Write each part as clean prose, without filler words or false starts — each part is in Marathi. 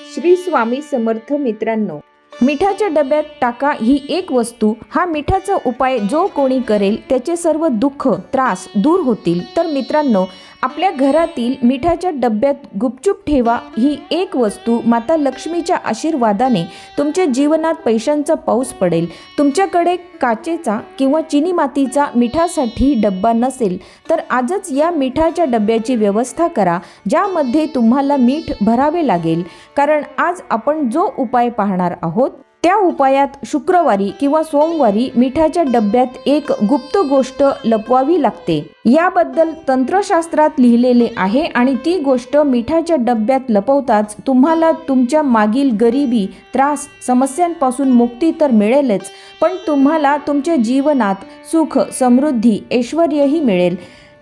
श्री स्वामी समर्थ मित्रांनो, मिठाच्या डब्यात टाका ही एक वस्तू, हा मिठाचा उपाय जो कोणी करेल त्याचे सर्व दुःख त्रास दूर होतील। तर मित्रांनो, आपल्या घरातील मिठाच्या डब्यात गुपचूप ठेवा ही एक वस्तू, माता लक्ष्मीच्या आशीर्वादाने तुमच्या जीवनात पैशांचा पाऊस पडेल। तुमच्याकडे काचेचा किंवा चिनी मातीचा मिठासाठी डब्बा नसेल तर आजच या मिठाच्या डब्याची व्यवस्था करा, ज्यामध्ये तुम्हाला मीठ भरावे लागेल। कारण आज आपण जो उपाय पाहणार आहोत त्या उपायात शुक्रवारी किंवा सोमवारी मिठाच्या डब्यात एक गुप्त गोष्ट लपवावी लागते। याबद्दल तंत्रशास्त्रात लिहिलेले आहे आणि ती गोष्ट मिठाच्या डब्यात लपवताच तुम्हाला तुमच्या मागील गरिबी, त्रास, समस्यांपासून मुक्ती तर मिळेलच, पण तुम्हाला तुमच्या जीवनात सुख, समृद्धी, ऐश्वर्यही मिळेल।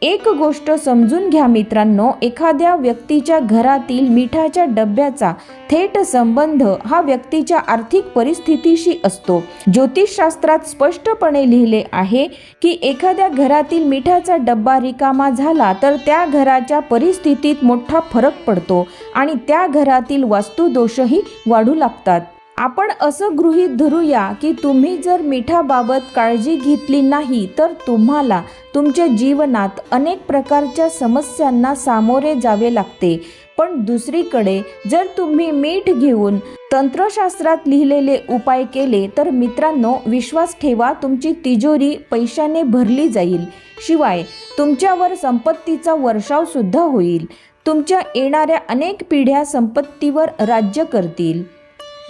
एक गोष्ट समजून घ्या मित्रांनो, एखाद्या व्यक्तीच्या घरातील मिठाच्या डब्याचा थेट संबंध हा व्यक्तीच्या आर्थिक परिस्थितीशी असतो। ज्योतिषशास्त्रात स्पष्टपणे लिहिले आहे की एखाद्या घरातील मिठाचा डब्बा रिकामा झाला तर त्या घराच्या परिस्थितीत मोठा फरक पडतो आणि त्या घरातील वास्तुदोषही वाढू लागतात। आपण असं गृहीत धरूया की तुम्ही जर मिठाबाबत काळजी घेतली नाही तर तुम्हाला तुमच्या जीवनात अनेक प्रकारच्या समस्यांना सामोरे जावे लागते। पण दुसरीकडे जर तुम्ही मीठ घेऊन तंत्रशास्त्रात लिहिलेले उपाय केले तर मित्रांनो, विश्वास ठेवा, तुमची तिजोरी पैशाने भरली जाईल। शिवाय तुमच्यावर संपत्तीचा वर्षाव सुद्धा होईल। तुमच्या येणाऱ्या अनेक पिढ्या संपत्तीवर राज्य करतील।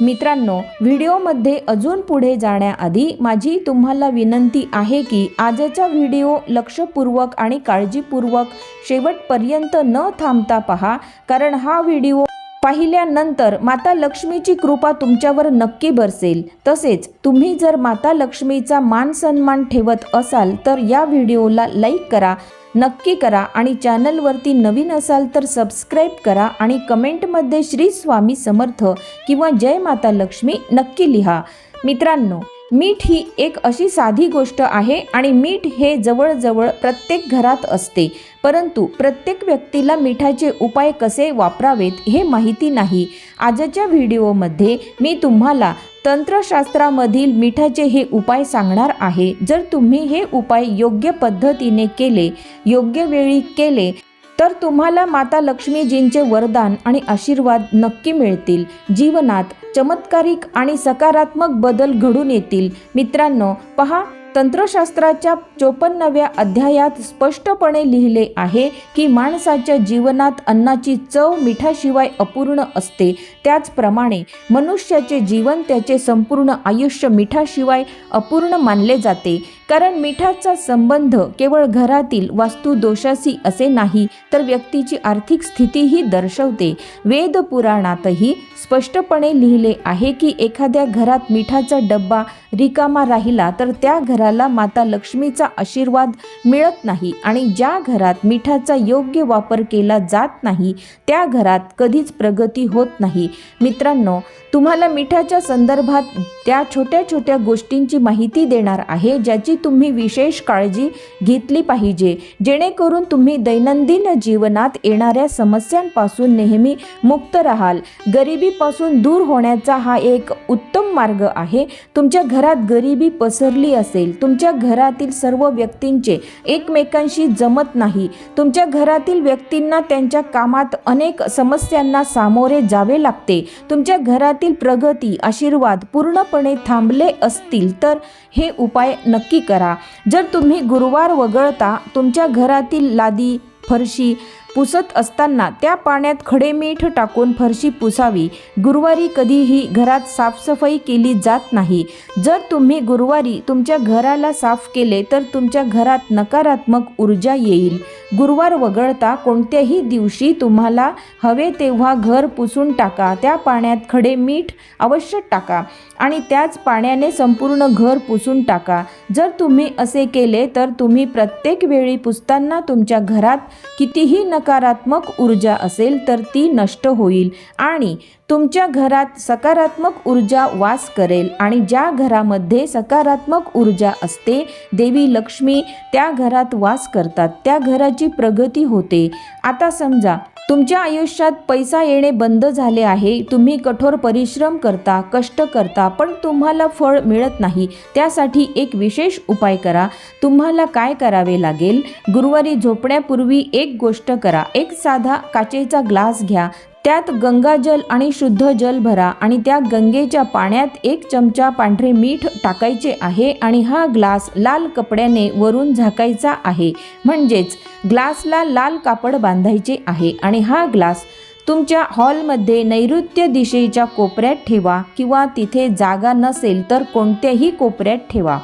मित्रांनो, व्हिडिओमध्ये अजून पुढे जाण्याआधी माझी तुम्हाला विनंती आहे की आजचा व्हिडिओ लक्षपूर्वक आणि काळजीपूर्वक शेवटपर्यंत न थांबता पहा, कारण हा व्हिडिओ पाहिल्यानंतर माता लक्ष्मीची कृपा तुमच्यावर नक्की बरसेल। तसेच तुम्ही जर माता लक्ष्मीचा मान सन्मान ठेवत असाल तर या व्हिडिओला लाईक करा, नक्की करा, आणि चॅनलवरती नवीन असाल तर सबस्क्राईब करा आणि कमेंटमध्ये श्री स्वामी समर्थ किंवा जय माता लक्ष्मी नक्की लिहा। मित्रांनो, मीठ ही एक अशी साधी गोष्ट आहे आणि मीठ हे जवळजवळ प्रत्येक घरात असते, परंतु प्रत्येक व्यक्तीला मिठाचे उपाय कसे वापरावेत हे माहिती नाही। आजच्या व्हिडिओमध्ये मी तुम्हाला तंत्रशास्त्रामधील मिठाचे हे उपाय सांगणार आहे। जर तुम्ही हे उपाय योग्य पद्धतीने केले, योग्य वेळी केले तर तुम्हाला माता लक्ष्मीजींचे वरदान आणि आशीर्वाद नक्की मिळतील। जीवनात चमत्कारिक आणि सकारात्मक बदल घडून येतील। मित्रांनो पहा, तंत्रशास्त्राच्या 54व्या अध्यायात स्पष्टपणे लिहिले आहे की माणसाच्या जीवनात अन्नाची चव मिठाशिवाय अपूर्ण असते। त्याचप्रमाणे मनुष्याचे जीवन, त्याचे संपूर्ण आयुष्य मिठाशिवाय अपूर्ण मानले जाते। कारण मिठाचा संबंध केवळ घरातील वास्तुदोषाशी असे नाही तर व्यक्तीची आर्थिक स्थितीही दर्शवते। वेद पुराणातही स्पष्टपणे लिहिले आहे की एखाद्या घरात मिठाचा डब्बा रिकामा राहिला तर त्या घराला माता लक्ष्मीचा आशीर्वाद मिळत नाही आणि ज्या घरात मिठाचा योग्य वापर केला जात नाही त्या घरात कधीच प्रगती होत नाही। मित्रांनो, तुम्हाला मिठाच्या संदर्भात त्या छोट्या छोट्या गोष्टींची माहिती देणार आहे ज्याची तुम्ही विशेष काळजी घेतली पाहिजे, जेणेकरून तुम्ही दैनंदिन जीवनात येणाऱ्या समस्यांपासून नेहमी मुक्त राहाल। गरिबीपासून दूर होण्याचा हा एक उत्तम मार्ग आहे। तुमच्या घरात गरिबी पसरली असेल, तुमच्या घरातील सर्व व्यक्तींचे एकमेकांशी जमत नाही, तुमच्या घरातील व्यक्तींना त्यांच्या कामात अनेक समस्यांना सामोरे जावे लागते, तुमच्या घरातील प्रगती, आशीर्वाद पूर्णपणे थांबले असतील तर हे उपाय नक्की करा। जर तुम्ही गुरुवार वगळता तुमच्या घरातील लादी, फरशी पुसत असताना त्या पाण्यात खडे मीठ टाकून फरशी पुसावी। गुरुवारी कधीही घरात साफसफाई केली जात नाही। जर तुम्ही गुरुवारी तुमच्या घराला साफ केले तर तुमच्या घरात नकारात्मक ऊर्जा येईल। गुरुवार वगळता कोणत्याही दिवशी तुम्हाला हवे तेव्हा घर पुसून टाका, त्या पाण्यात खडे मीठ अवश्य टाका आणि त्याच पाण्याने संपूर्ण घर पुसून टाका। जर तुम्ही असे केले तर तुम्ही प्रत्येक वेळी पुसताना तुमच्या घरात कितीही नकारात्मक ऊर्जा असेल तर ती नष्ट होईल आणि तुमच्या घरात सकारात्मक ऊर्जा वास करेल आणि ज्या घरामध्ये सकारात्मक ऊर्जा असते, देवी लक्ष्मी त्या घरात वास करतात, त्या घराची प्रगती होते। आता समजा तुमच्या आयुष्यात पैसा येणे बंद झाले आहे. तुम्ही कठोर परिश्रम करता, कष्ट करता, पण तुम्हाला फळ मिळत नाही. त्यासाठी एक विशेष उपाय करा. तुम्हाला काय करावे लागेल? गुरुवारी झोपण्यापूर्वी एक गोष्ट करा. एक साधा काचेचा ग्लास घ्या. त्यात गंगाजल आणि शुद्ध जल भरा आणि त्या गंगेच्या पाण्यात 1 चमचा पांढरे मीठ टाकायचे आहे आणि हा ग्लास लाल कपड्याने वरून झाकायचा आहे. म्हणजेच ग्लासला लाल कापड बांधायचे आहे आणि हा ग्लास तुमच्या हॉलमध्ये नैऋत्य दिशेच्या कोपऱ्यात ठेवा किंवा तिथे जागा नसेल तर कोणत्याही कोपऱ्यात ठेवा.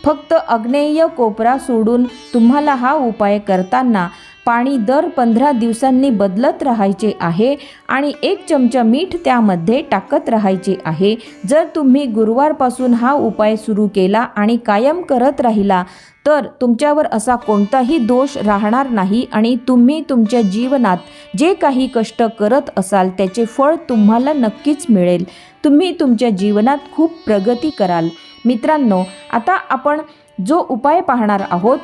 फक्त आग्नेय कोपरा सोडून तुम्हाला हा उपाय करताना पाणी दर 15 दिवसांनी बदलत राहायचे आहे आणि 1 चमचा मीठ त्यामध्ये टाकत राहायचे आहे. जर तुम्ही गुरुवारपासून हा उपाय सुरू केला आणि कायम करत राहिला तर तुमच्यावर असा कोणताही दोष राहणार नाही आणि तुम्ही तुमच्या जीवनात जे काही कष्ट करत असाल त्याचे फळ तुम्हाला नक्कीच मिळेल. तुम्ही तुमच्या जीवनात खूप प्रगती कराल. मित्रांनो, आता आपण जो उपाय पाहणार आहोत,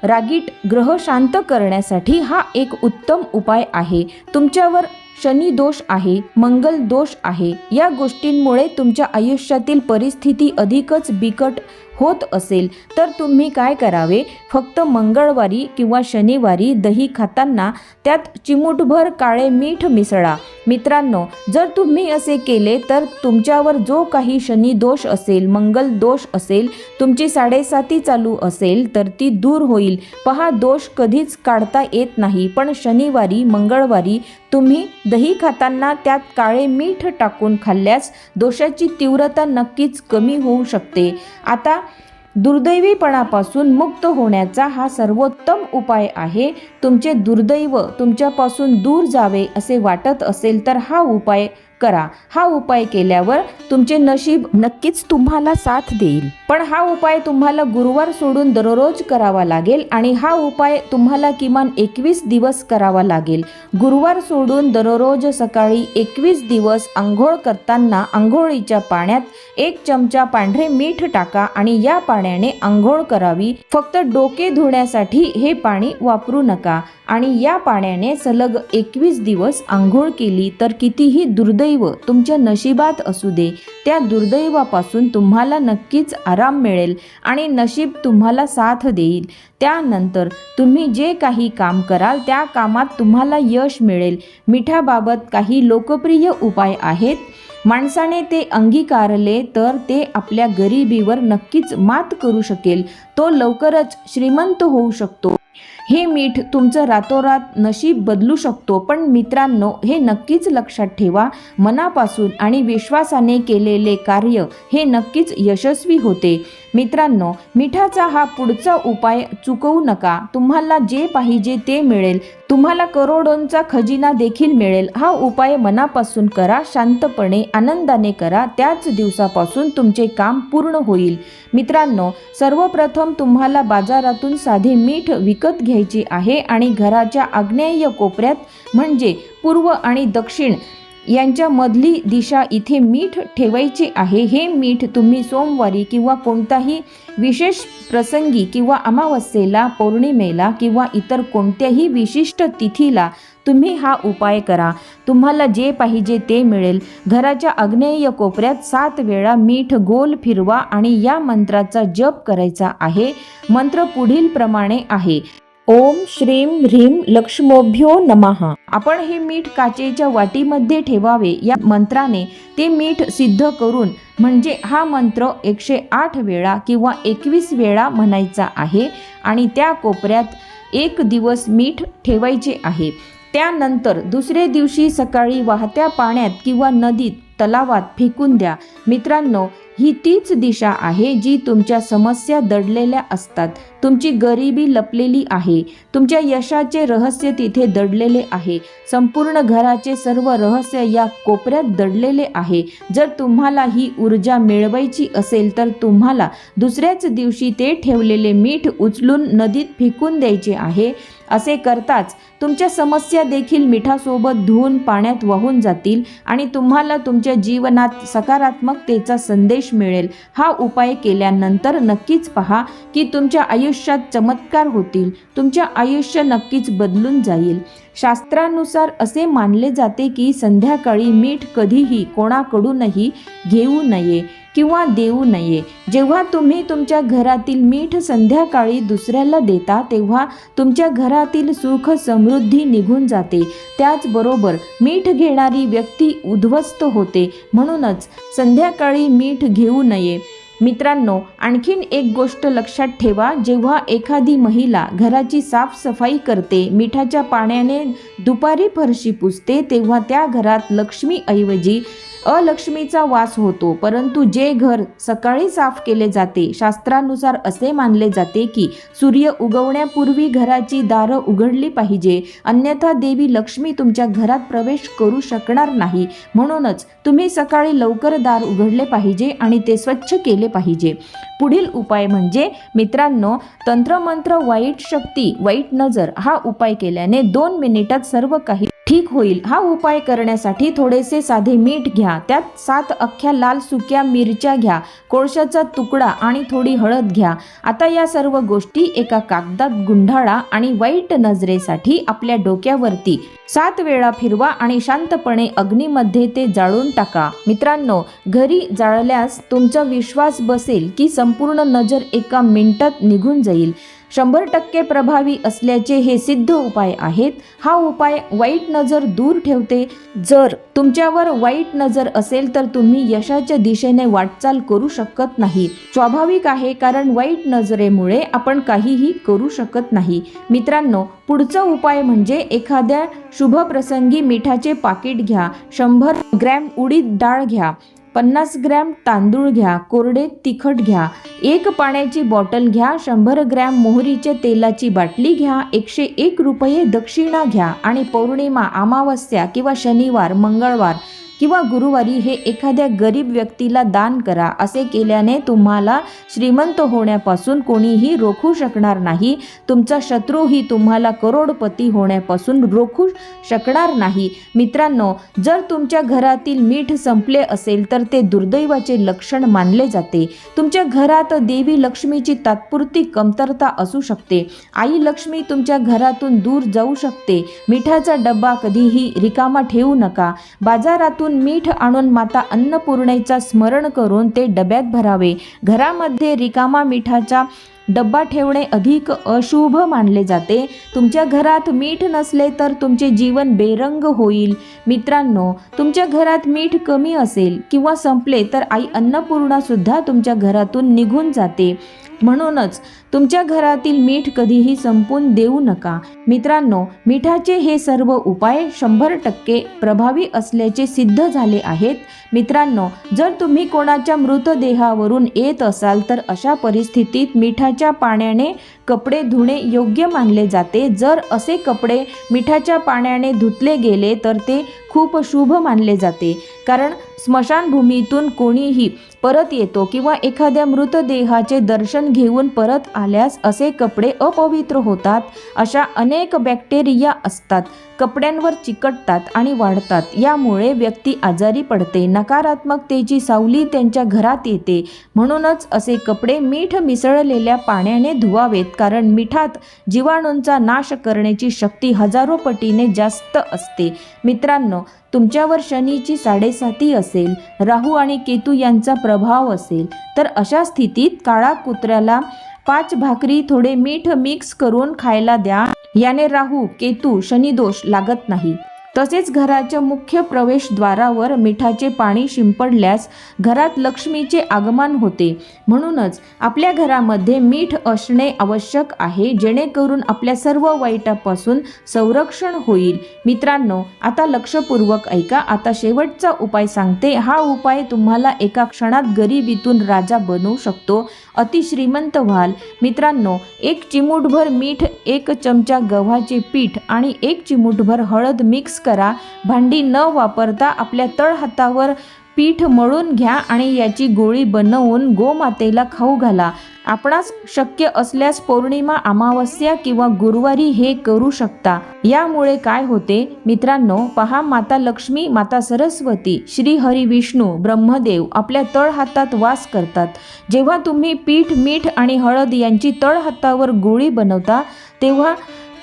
रागीट ग्रह शांत करण्यासाठी हा एक उत्तम उपाय आहे. तुमच्यावर शनी दोष आहे, मंगल दोष आहे. या गोष्टींमुळे तुमच्या आयुष्यातील परिस्थिती अधिकच बिकट होत असेल तर तुम्ही काय करावे? फक्त मंगळवारी किंवा शनिवारी दही खाताना त्यात चिमूटभर काळे मीठ मिसळा. मित्रांनो, जर तुम्ही असे केले तर तुमच्यावर जो काही शनी दोष असेल, मंगल दोष असेल, तुमची 7.5 चालू असेल तर ती दूर होईल. पहा, दोष कधीच काढता येत नाही, पण शनिवारी मंगळवारी तुम्ही दही खाताना त्यात काळे मीठ टाकून खाल्ल्यास दोषाची तीव्रता नक्कीच कमी होऊ शकते. आता दुर्दैवीपणापासून मुक्त होण्याचा हा सर्वोत्तम उपाय आहे. तुमचे दुर्दैव तुमच्यापासून दूर जावे असे वाटत असेल तर हा उपाय करा. हा उपाय केल्यावर तुमचे नशीब नक्कीच तुम्हाला साथ देईल. पण हा उपाय तुम्हाला गुरुवार सोडून दररोज करावा लागेल आणि हा उपाय तुम्हाला किमान 21 दिवस करावा लागेल. गुरुवार सोडून दररोज सकाळी 21 दिवस आंघोळ करताना आंघोळीच्या पाण्यात 1 चमचा पांढरे मीठ टाका आणि या पाण्याने आंघोळ करावी. फक्त डोके धुण्यासाठी हे पाणी वापरू नका आणि या पाण्याने सलग 21 दिवस आंघोळ केली तर कितीही दुर्दैव तुमच्या नशिबात असू दे, त्या दुर्दैवापासून तुम्हाला नक्कीच आराम मिळेल आणि नशीब तुम्हाला साथ देईल. त्यानंतर तुम्ही जे काही काम कराल त्या कामात तुम्हाला यश मिळेल. मिठाबाबत काही लोकप्रिय उपाय आहेत. माणसाने ते अंगीकारले तर ते आपल्या गरिबीवर नक्कीच मात करू शकेल. तो लवकरच श्रीमंत होऊ शकतो. हे मीठ तुमचं रातोरात नशीब बदलू शकतो. पण मित्रांनो, हे नक्कीच लक्षात ठेवा, मनापासून आणि विश्वासाने केलेले कार्य हे नक्कीच यशस्वी होते. मित्रांनो, मिठाचा हा पुढचा उपाय चुकवू नका. तुम्हाला जे पाहिजे ते मिळेल. तुम्हाला करोडोंचा खजिना देखील मिळेल. हा उपाय मनापासून करा, शांतपणे, आनंदाने करा. त्याच दिवसापासून तुमचे काम पूर्ण होईल. मित्रांनो, सर्वप्रथम तुम्हाला बाजारातून साधे मीठ विकत घ्यायचे आहे आणि घराच्या आग्नेय कोपऱ्यात म्हणजे पूर्व आणि दक्षिण यांच्या मधली दिशा इथे मीठ ठेवायचे आहे. हे मीठ तुम्ही सोमवारी किंवा कोणताही विशेष प्रसंगी किंवा अमावस्येला, पौर्णिमेला किंवा इतर कोणत्याही विशिष्ट तिथीला तुम्ही हा उपाय करा. तुम्हाला जे पाहिजे ते मिळेल. घराच्या आग्नेय कोपऱ्यात 7 वेळा मीठ गोल फिरवा आणि या मंत्राचा जप करायचा आहे. मंत्र पुढील प्रमाणे आहे: ओम श्रीं ह्रीं लक्ष्मोभ्यो नमः. आपण हे मीठ काचेच्या वाटीमध्ये ठेवावे. या मंत्राने ते मीठ सिद्ध करून म्हणजे हा मंत्र 108 वेळा किंवा 21 वेळा म्हणायचा आहे आणि त्या कोपऱ्यात 1 दिवस मीठ ठेवायचे आहे. त्यानंतर दुसरे दिवशी सकाळी वाहत्या पाण्यात किंवा नदीत, तलावात फेकून द्या. मित्रांनो, ही तीच दिशा आहे जी तुमच्या समस्या दडलेल्या असतात. तुमची गरिबी लपलेली आहे. तुमच्या यशाचे रहस्य तिथे दडलेले आहे. संपूर्ण घराचे सर्व रहस्य या कोपऱ्यात दडलेले आहे. जर तुम्हाला ही ऊर्जा मिळवायची असेल तर तुम्हाला दुसऱ्याच दिवशी ते ठेवलेले मीठ उचलून नदीत फेकून द्यायचे आहे असे करताच तुमच्या समस्या देखील मिठासोबत धुवून पाण्यात वाहून जातील आणि तुम्हाला तुमच्या जीवनात सकारात्मकतेचा संदेश मिळेल। हा उपाय केल्यानंतर नक्कीच पहा की तुमच्या आयुष्यात चमत्कार होतील, तुमचे आयुष्य नक्कीच बदलून जाईल। शास्त्रानुसार असे मानले जाते की संध्याकाळी मीठ कधीही कोणाकडूनही घेऊ नये किंवा देऊ नये। जेव्हा तुम्ही तुमच्या घरातील मीठ संध्याकाळी दुसऱ्याला देता तेव्हा तुमच्या घरातील सुख समृद्धी निघून जाते, त्याचबरोबर मीठ घेणारी व्यक्ती उद्ध्वस्त होते। म्हणूनच संध्याकाळी मीठ घेऊ नये। मित्रांनो, आणखीन एक गोष्ट लक्षात ठेवा, जेव्हा एखादी महिला घराची साफसफाई करते, मिठाच्या पाण्याने दुपारी फरशी पुसते, तेव्हा त्या घरात लक्ष्मीऐवजी अलक्ष्मीचा वास होतो। परंतु जे घर सकाळी साफ केले जाते, शास्त्रानुसार असे मानले जाते की सूर्य उगवण्यापूर्वी घराची दारं उघडली पाहिजे, अन्यथा देवी लक्ष्मी तुमच्या घरात प्रवेश करू शकणार नाही। म्हणूनच तुम्ही सकाळी लवकर दार उघडले पाहिजे आणि ते स्वच्छ केले पाहिजे। पुढील उपाय म्हणजे मित्रांनो, तंत्रमंत्र वाईट शक्ती, वाईट नजर हा उपाय केल्याने 2 मिनिटात सर्व काही ठीक होईल। हा उपाय करण्यासाठी थोडेसे साधे मीठ घ्या, त्यात 7 अख्ख्या लाल सुक्या मिरच्या घ्या, कोळशाचा तुकडा आणि थोडी हळद घ्या। आता या सर्व गोष्टी एका कागदात गुंडाळा आणि वाईट नजरेसाठी आपल्या डोक्यावरती 7 वेळा फिरवा आणि शांतपणे अग्नीमध्ये ते जाळून टाका। मित्रांनो, घरी जाळल्यास तुमचा विश्वास बसेल की संपूर्ण नजर एका मिनिटात निघून जाईल। 100% प्रभावी असल्याचे हे सिद्ध उपाय आहेत। हा उपाय वाईट नजर दूर ठेवते। जर तुमच्यावर वाईट नजर असेल तर तुम्ही यशाच्या दिशेने वाटचाल करू शकत नाही। स्वाभाविक आहे, कारण वाईट नजरेमुळे आपण काहीही करू शकत नाही। मित्रांनो, पुढचा उपाय म्हणजे एखाद्या शुभ प्रसंगी मिठाचे पाकिट घ्या, 100 ग्रॅम उडीद डाळ घ्या, 50 ग्रॅम तांदूळ घ्या, कोरडे तिखट घ्या, 1 पाण्याची बॉटल घ्या, 100 ग्रॅम मोहरीच्या तेलाची बाटली घ्या, 101 रुपये दक्षिणा घ्या आणि पौर्णिमा, अमावस्या किंवा शनिवार, मंगळवार किंवा गुरुवारी हे एखाद्या गरीब व्यक्तीला दान करा। असे केल्याने तुम्हाला श्रीमंत होण्यापासून कोणीही रोखू शकणार नाही। तुमचा शत्रूही तुम्हाला करोडपती होण्यापासून रोखू शकणार नाही। मित्रांनो, जर तुमच्या घरातील मीठ संपले असेल तर ते दुर्दैवाचे लक्षण मानले जाते। तुमच्या घरात देवी लक्ष्मीची तात्पुरती कमतरता असू शकते। आई लक्ष्मी तुमच्या घरातून दूर जाऊ शकते। मिठाचा डब्बा कधीही रिकामा ठेवू नका। बाजारातून मीठ आणून माता अन्नपूर्णेचा स्मरण करून ते डब्यात भरावे। घरामध्ये रिकामा मिठाचा डब्बा ठेवणे अधिक अशुभ मानले जाते। तुमच्या घरात मीठ नसले तर तुमचे जीवन बेरंग होईल। मित्रांनो, तुमच्या घरात मीठ कमी असेल किंवा संपले तर आई अन्नपूर्णा सुद्धा तुमच्या घरातून निघून जाते। म्हणूनच तुमच्या घरातील मीठ कधीही संपून देऊ नका। मित्रांनो, मिठाचे हे सर्व उपाय 100% प्रभावी असल्याचे सिद्ध झाले आहेत। मित्रांनो, जर तुम्ही कोणाच्या मृतदेहावरून येत असाल तर अशा परिस्थितीत मिठाच्या पाण्याने कपडे धुणे योग्य मानले जाते। जर असे कपडे मिठाच्या पाण्याने धुतले गेले तर ते खूप शुभ मानले जाते, कारण स्मशानभूमीतून कोणीही परत येतो किंवा एखाद्या मृतदेहाचे दर्शन घेऊन परत आल्यास असे कपडे अपवित्र होतात। अशा अनेक बॅक्टेरिया असतात, कपड्यांवर चिकटतात आणि वाढतात। यामुळे व्यक्ती आजारी पडते, नकारात्मकतेची सावली त्यांच्या घरात येते। म्हणूनच असे कपडे मीठ मिसळलेल्या पाण्याने धुवावेत, कारण मिठात जीवाणूंचा नाश करण्याची शक्ती हजारो पटीने जास्त असते। मित्रांनो, तुमच्यावर शनीची 7.5 असेल, राहू आणि केतू यांचा प्रभाव असेल तर अशा स्थितीत काळा कुत्र्याला 5 भाकरी थोडे मीठ मिक्स करून खायला द्या। याने राहू, केतू, शनिदोष लागत नाही। तसेच घराच्या मुख्य प्रवेशद्वारावर मिठाचे पाणी शिंपडल्यास घरात लक्ष्मीचे आगमन होते। म्हणूनच आपल्या घरामध्ये मीठ असणे आवश्यक आहे, जेणेकरून आपल्या सर्व वाईटापासून संरक्षण होईल। मित्रांनो, आता लक्षपूर्वक ऐका। आता शेवटचा उपाय सांगते। हा उपाय तुम्हाला एका क्षणात गरिबीतून राजा बनवू शकतो, अतिश्रीमंत व्हाल। मित्रांनो, 1 चिमूटभर मीठ, 1 चमचा गव्हाचे पीठ आणि 1 चिमूटभर हळद मिक्स करा। भांडी न वापरता आपल्या तळहातावर पीठ मळून घ्या आणि याची गोळी बनवून गोमातेला खाऊ घाला. आपणास शक्य असल्यास पौर्णिमा, अमावस्या किंवा गुरुवारी हे करू शकता. यामुळे काय होते मित्रांनो, पहा, माता लक्ष्मी, माता सरस्वती, श्री हरी विष्णू, ब्रह्मदेव आपल्या तळहातात वास करतात. जेव्हा तुम्ही पीठ, मीठ आणि हळद यांची तळहातावर गोळी बनवता तेव्हा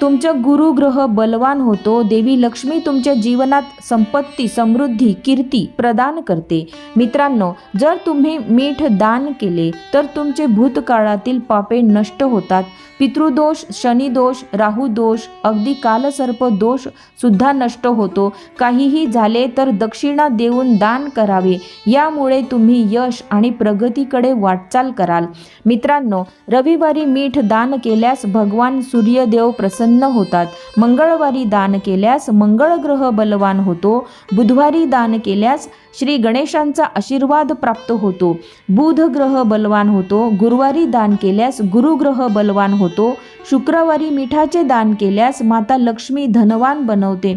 तुमचं गुरुग्रह बलवान होतो. देवी लक्ष्मी तुमच्या जीवनात संपत्ती, समृद्धी, कीर्ती प्रदान करते. मित्रांनो, जर तुम्ही मीठ दान केले तर तुमचे भूतकाळातील पापे नष्ट होतात. पितृदोष, शनिदोष, राहुदोष, अगदी कालसर्प दोष सुद्धा नष्ट होतो. काहीही झाले तर दक्षिणा देऊन दान करावे. यामुळे तुम्ही यश आणि प्रगतीकडे वाटचाल कराल. मित्रांनो, रविवारी मीठ दान केल्यास भगवान सूर्यदेव प्रसन्न होतात. मंगळवारी दान केल्यास मंगळ ग्रह बलवान होतो. बुधवारी दान केल्यास श्री गणेशांचा आशीर्वाद प्राप्त होतो. बुध ग्रह बलवान होतो. गुरुवारी दान केल्यास गुरुग्रह बलवान होतो. शुक्रवारी मिठाचे दान केल्यास माता लक्ष्मी धनवान बनवते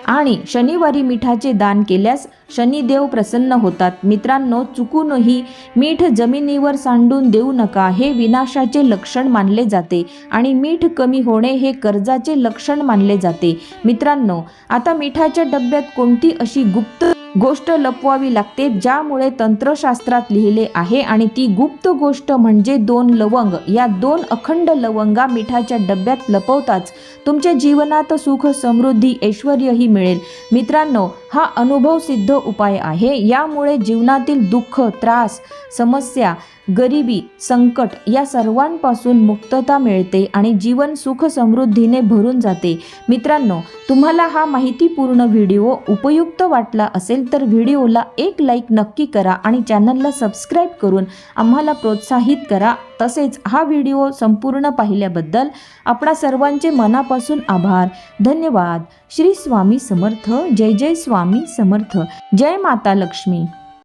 आणि शनिवारी मिठाचे दान केल्यास शनिदेव प्रसन्न होतात. मित्रांनो, चुकूनही मीठ जमिनीवर सांडून देऊ नका. हे विनाशाचे लक्षण मानले जाते आणि मीठ कमी होणे हे कर्जाचे लक्षण मानले जाते. मित्रांनो, आता मिठाच्या डब्यात कोणती अशी गुप्त गोष्ट लपवावी लागते ज्यामुळे तंत्रशास्त्रात लिहिले आहे आणि ती गुप्त गोष्ट म्हणजे 2 लवंग. या 2 अखंड लवंगा मिठाच्या डब्यात लपवताच तुमच्या जीवनात सुख, समृद्धी, ऐश्वर्यही मिळेल. मित्रांनो, हा अनुभव सिद्ध उपाय आहे. यामुळे जीवनातील दुःख, त्रास, समस्या, गरिबी, संकट या सर्वांपासून मुक्तता मिळते आणि जीवन सुख समृद्धीने भरून जाते. मित्रांनो, तुम्हाला हा माहितीपूर्ण व्हिडिओ उपयुक्त वाटला असेल तर व्हिडिओला एक लाईक नक्की करा आणि चॅनलला सबस्क्राईब करून आम्हाला प्रोत्साहित करा. तसेच हा व्हिडिओ संपूर्ण पाहिल्याबद्दल आपणा सर्वांचे मनापासून आभार. धन्यवाद. श्री स्वामी समर्थ. जय जय स्वामी समर्थ. जय माता लक्ष्मी.